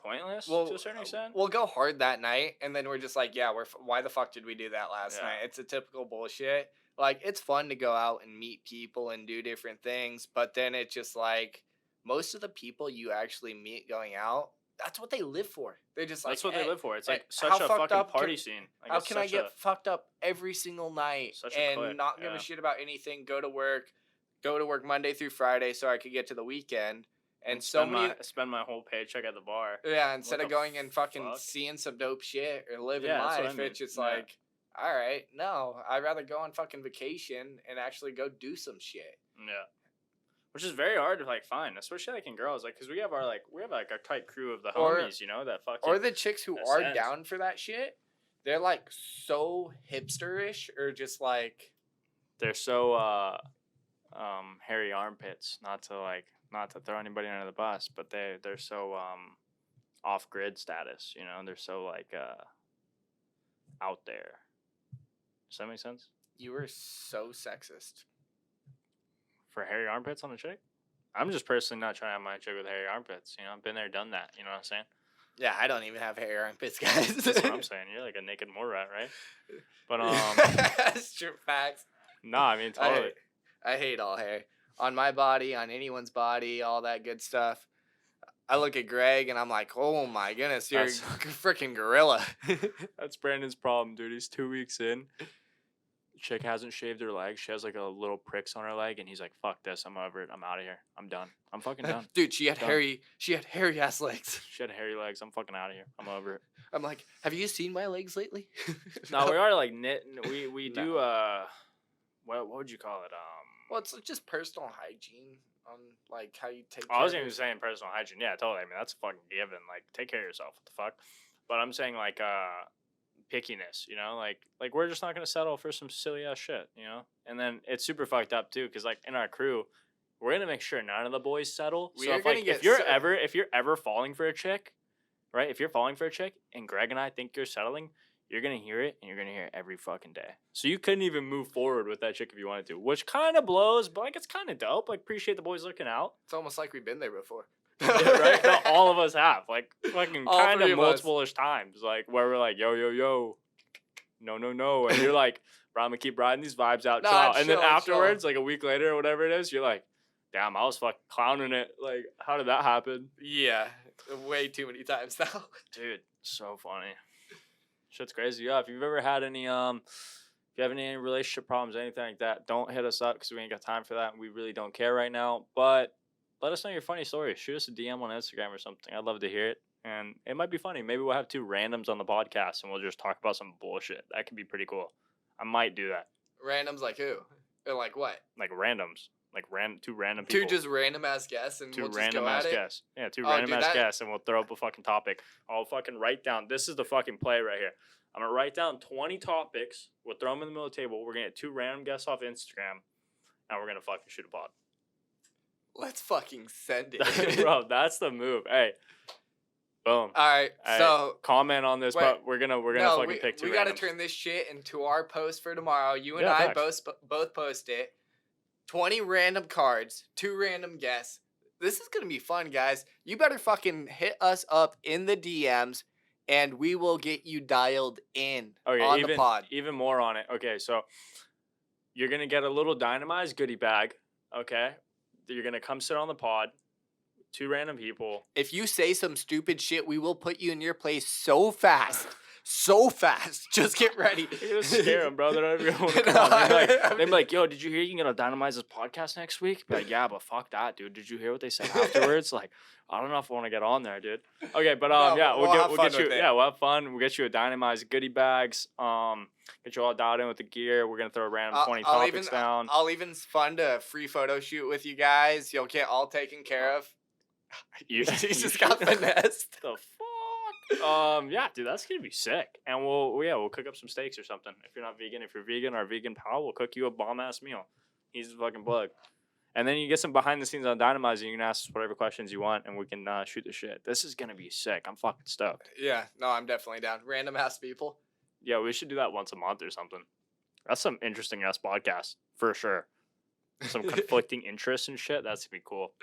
C: pointless to a certain extent.
B: We'll go hard that night, and then we're just like, yeah, why the fuck did we do that last night? It's a typical bullshit. Like it's fun to go out and meet people and do different things, but then it's just like most of the people you actually meet going out, that's what they live for. They're just like
C: that's what they live for. It's like such a fucking party scene. Like,
B: how can I get fucked up every single night and not give a shit about anything? Go to work Monday through Friday so I could get to the weekend and spend
C: my whole paycheck at the bar.
B: Yeah, instead of going and fucking seeing some dope shit or living life, it's just like, all right, no, I'd rather go on fucking vacation and actually go do some shit.
C: Yeah, which is very hard to like find, especially like in girls, like because we have our tight crew of the homies, you know, that fucking
B: or the chicks who are down for that shit. They're like so hipsterish or just like
C: they're so hairy armpits, not to throw anybody under the bus, but they're so off grid status, you know, they're so like out there. Does that make sense?
B: You were so sexist.
C: For hairy armpits on a chick? I'm just personally not trying to have my chick with hairy armpits, you know, I've been there, done that, you know what I'm saying?
B: Yeah, I don't even have hairy armpits, guys.
C: That's what I'm saying. You're like a naked mole rat, right? But
B: that's true facts.
C: No, I mean totally.
B: I hate all hair. On my body, on anyone's body, all that good stuff. I look at Greg and I'm like, oh my goodness, you're a freaking gorilla.
C: That's Brandon's problem, dude. He's 2 weeks in. chick hasn't shaved her leg. She has like a little pricks on her leg, and he's like, "Fuck this, I'm over it. I'm out of here. I'm done. I'm fucking done."
B: Dude, she had
C: Done.
B: hairy ass legs.
C: She had hairy legs. I'm fucking out of here. I'm over it.
B: I'm like, have you seen my legs lately?
C: No, we are like knitting. We
B: No.
C: do what would you call it?
B: Well, it's just personal hygiene on like how you take.
C: I was
B: care
C: even
B: of
C: saying personal hygiene. Yeah, totally. I mean, that's a fucking given. Like, take care of yourself. What the fuck? But I'm saying like pickiness. You know, like we're just not gonna settle for some silly ass shit. You know, and then it's super fucked up too, because like in our crew, we're gonna make sure none of the boys settle.
B: We
C: So
B: are
C: if,
B: gonna
C: like,
B: get
C: if you're
B: so-
C: ever falling for a chick, right? If you're falling for a chick and Greg and I think you're settling, you're going to hear it, and you're going to hear it every fucking day. So you couldn't even move forward with that chick if you wanted to, which kind of blows, but like it's kind of dope. Like, appreciate the boys looking out.
B: It's almost like we've been there before.
C: Yeah, right? No, all of us have. Like, fucking
B: All
C: kind
B: three
C: of
B: of us.
C: multiple-ish times. Like, where we're like, yo, yo, yo. No. And you're like, bro, I'm going to keep riding these vibes out.
B: Nah,
C: Chill out. And then
B: chill.
C: afterwards, like a week later or whatever it is, you're like, damn, I was fucking clowning it. Like, how did that happen?
B: Yeah, way too many times now.
C: Dude, so funny. Shit's crazy. Yeah, if you've ever had any if you have any relationship problems, anything like that, don't hit us up because we ain't got time for that and we really don't care right now. But let us know your funny stories. Shoot us a DM on Instagram or something. I'd love to hear it. And it might be funny. Maybe we'll have two randoms on the podcast and we'll just talk about some bullshit. That could be pretty cool. I might do that.
B: Randoms like who? Or like what?
C: Like randoms. Like two random people.
B: Two just random ass guests and
C: Two
B: we'll just
C: random
B: go
C: ass
B: at it?
C: guests. Yeah, two
B: Oh,
C: random
B: dude,
C: ass
B: that-
C: guests, and we'll throw up a fucking topic. I'll fucking write down. This is the fucking play right here. I'm gonna write down 20 topics. We'll throw them in the middle of the table. We're gonna get two random guests off Instagram, and we're gonna fucking shoot a pod.
B: Let's fucking send it.
C: Bro, that's the move. Hey, boom.
B: All right,
C: Hey,
B: so
C: comment on this,
B: wait,
C: but we're gonna fucking pick two.
B: we got to
C: randoms.
B: turn this shit into our post for tomorrow. You and
C: Yeah,
B: I
C: facts.
B: both post it. 20 random cards, two random guests. This is gonna be fun, guys. You better fucking hit us up in the DMs, and we will get you dialed in on the pod.
C: Even more on it. Okay, so you're gonna get a little Dynamize goodie bag. Okay, you're gonna come sit on the pod. Two random people.
B: If you say some stupid shit, we will put you in your place so fast. So fast. Just get ready.
C: You're gonna scare them, bro. They're not even gonna come
B: No,
C: on. They'd
B: I
C: be like, yo, did you hear you can get a Dynamize this podcast next week? Be like, yeah, but fuck that, dude. Did you hear what they said afterwards? Like, I don't know if I want to get on there, dude. Okay, but
B: No,
C: yeah,
B: we'll have fun
C: get you.
B: with it.
C: Yeah, we'll have fun. We'll get you a Dynamize goodie bags. Get you all dialed in with the gear. We're gonna throw a random 20 topics down.
B: I'll even fund a free photo shoot with you guys. You'll get all taken care of.
C: You
B: He just got finessed.
C: The fuck? Yeah, dude, that's gonna be sick. And we'll cook up some steaks or something. If you're not vegan, if you're vegan, our vegan pal will cook you a bomb ass meal. He's the fucking plug. And then you get some behind the scenes on Dynamize, and you can ask us whatever questions you want, and we can shoot the shit. This is gonna be sick. I'm fucking stoked.
B: Yeah, no, I'm definitely down. Random ass people.
C: Yeah, we should do that once a month or something. That's some interesting ass podcast for sure. Some conflicting interests and shit. That's gonna be cool.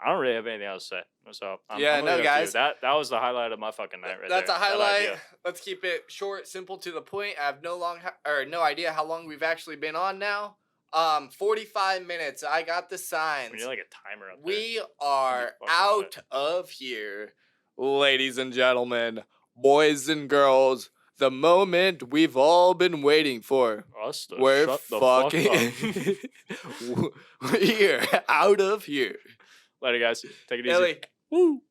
C: I don't really have anything else to say. So I'm
B: Yeah,
C: gonna
B: no,
C: leave it up to you.
B: guys.
C: That was the highlight of my fucking night right
B: That's
C: there.
B: a
C: that
B: highlight.
C: idea.
B: Let's keep it short, simple, to the point. I have no idea how long we've actually been on now. 45 minutes. I got the signs.
C: We need like a timer up there.
B: We are
C: fucking
B: out of here, ladies and gentlemen, boys and girls. The moment we've all been waiting for.
C: Us to
B: We're
C: shut the fuck
B: fucking. We're out of here.
C: Later, guys. Take it easy.
B: Ellie.
C: Woo.